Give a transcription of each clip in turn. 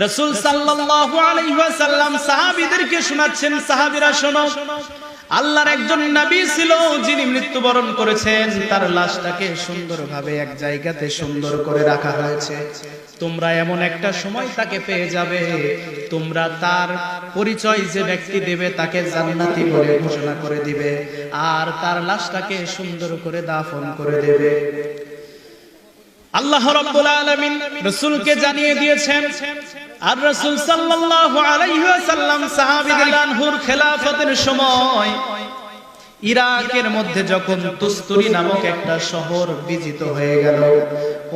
রাসূল সাল্লাল্লাহু আলাইহি ওয়াসাল্লাম সাহাবীদেরকে শোনাচ্ছেন, সাহাবীরা শোনো, আল্লাহর একজন নবী ছিল যিনি মৃত্যুবরণ করেছেন, তার লাশটাকে সুন্দরভাবে এক জায়গাতে সুন্দর করে রাখা হয়েছে। তোমরা এমন একটা সময় তাকে পেয়ে যাবে, তোমরা তার পরিচয় যে ব্যক্তি দেবে তাকে জান্নাতি বলে ঘোষণা করে দিবে, আর তার লাশটাকে সুন্দর করে দাফন করে দেবে। আল্লাহ রাব্বুল আলামিন রাসূলকে জানিয়ে দিয়েছেন। আর রাসূল সাল্লাল্লাহু আলাইহি ওয়াসাল্লাম সাহাবীদের আনহুর খেলাফতের সময় ইরাকের মধ্যে যখন তুস্তুরি নামক একটা শহর বিজিত হয়ে গেল,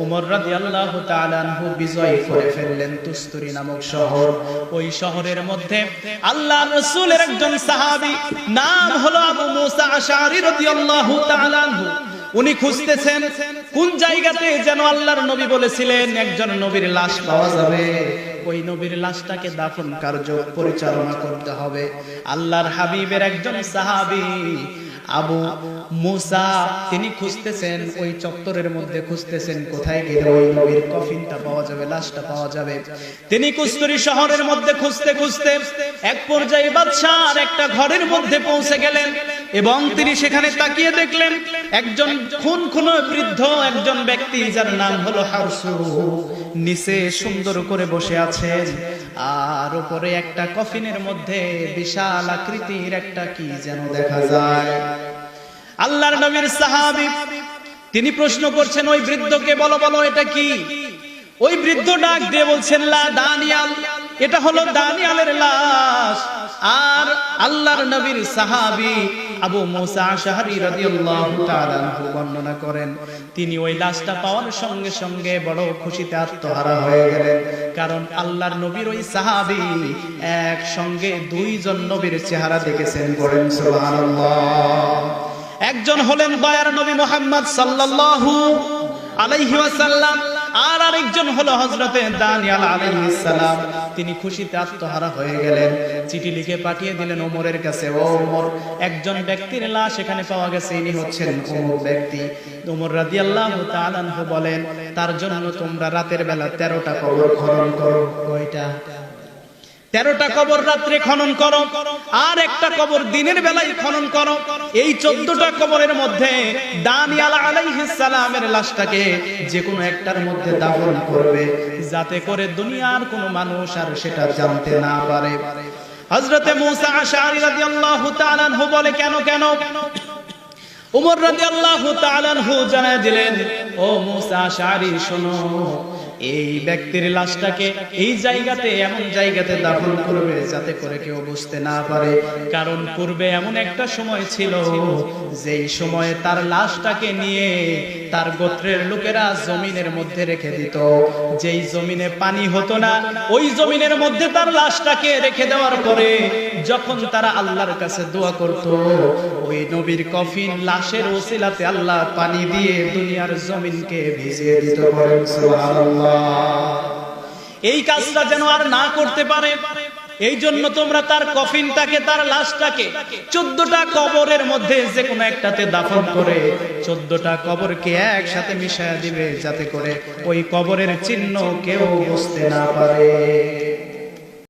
ওমর রাদিয়াল্লাহু তাআলা আনহু বিজয় করে ফেললেন তুস্তুরি নামক শহর। ওই শহরের মধ্যে আল্লাহর রাসূলের একজন সাহাবী, নাম হলো আবু মুসা আশআরী রাদিয়াল্লাহু তাআলা আনহু, উনি খুঁজতেছেন কোন জায়গাতে যেন আল্লাহর নবী বলেছিলেন একজন নবীর লাশ পাওয়া যাবে, ওই নবীর লাশটাকে দাফন কার্য পরিচালনা করতে হবে। আল্লাহর হাবিবের একজন সাহাবী আবু মুসা, তিনি খুঁজতেছেন ওই চত্বরের মধ্যে, খুঁজতেছেন কোথায় গেলে ওই নবীর কফিনটা পাওয়া যাবে, লাশটা পাওয়া যাবে। তিনি কুস্তুরি শহরের মধ্যে খুঁজতে খুঁজতে এক পর্যায়ে বাদশার একটা ঘরের মধ্যে পৌঁছে গেলেন, এবং তিনি সেখানে তাকিয়ে দেখলেন একজন খুন বৃদ্ধ একজন ব্যক্তি, যার নাম হলো হারসু, নিচে সুন্দর করে বসে আছেন, আর উপরে একটা কফিনের মধ্যে বিশাল আকৃতির একটা কি যেন দেখা যায়। আল্লাহর নবীর সাহাবী তিনি প্রশ্ন করছেন ওই বৃদ্ধকে, বলো বলো এটা কি? ওই বৃদ্ধ ডাক দিয়ে বলছেন, লা দানিয়াল, এটা হলো দানিয়ালের লাশ। আর আল্লাহর নবীর সাহাবী আবু মুসা আশআরী রাদিয়াল্লাহু তাআলা আনহু বর্ণনা করেন, তিনি ওই লাশটা পাওয়ার সঙ্গে সঙ্গে বড় খুশিতে আত্মহারা হয়ে গেলেন, কারণ আল্লাহর নবীর ওই সাহাবী একসঙ্গে দুইজন নবীর চেহারা দেখেছেন। বলেন সুবহানাল্লাহ। একজন হলেন দয়ার নবী মুহাম্মদ সাল্লাল্লাহু আলাইহি ওয়াসাল্লাম, আর আরেকজন হলো হযরতে দানিয়াল আলাইহিস সালাম। তিনি খুশিতে আত্মহারা হয়ে গেলেন, চিঠি লিখে পাঠিয়ে দিলেন ওমরের কাছে, ও ওমর, একজন ব্যক্তির লাশ এখানে পাওয়া গেছে, ইনি হচ্ছেন অমুক ব্যক্তি। ওমর রাদিয়াল্লাহু তাআলা আনহু বলেন, তার জন্য তোমরা রাতের বেলা 13টা কবর খনন করো। কয়টা? 13টা কবর রাত্রে খনন করো, আর একটা কবর দিনের বেলায় খনন করো। এই 14টা কবরের মধ্যে দানিয়াল আলাইহিস সালামের লাশটাকে যে কোনো একটার মধ্যে দাফন করবে, যাতে করে দুনিয়ার কোনো মানুষ আর সেটা জানতে না পারে। হযরতে মুসা আশআরী রাদিয়াল্লাহু তাআলা আনহু বলে, কেন কেন? ওমর রাদিয়াল্লাহু তাআলা আনহু জানায় দিলেন, ও মুসা আশআরী শোনো, এই ব্যক্তির লাশটাকে এই জায়গাতে, এমন জায়গাতে দাফন করবে যাতে করে কেউ বুঝতে না পারে, কারণ পূর্বে এমন একটা সময় ছিল যেই সময়ে তার লাশটাকে নিয়ে তার গোত্রের লোকেরা জমিনের মধ্যে রেখে দিত। যেই জমিনে পানি হতো না, ওই জমিনের মধ্যে তার লাশটাকে রেখে দেওয়ার পরে যখন তারা আল্লাহর কাছে দোয়া করত, ওই নবীর কফিন লাশের ওসিলাতে আল্লাহ পানি দিয়ে দুনিয়ার জমিনকে ভিজিয়ে দিত। বলেন সুবহানাল্লাহ। এই কাজটা যেন আর না করতে পারে, এই জন্য তোমরা তার কফিনটাকে, তার লাশটাকে 14টা কবরের মধ্যে যে কোনো একটাতে দাফন করে 14টা কবরকে একসাথে মিশায়া দিবে, যাতে করে ওই কবরের চিহ্ন কেউ বুঝতে না পারে।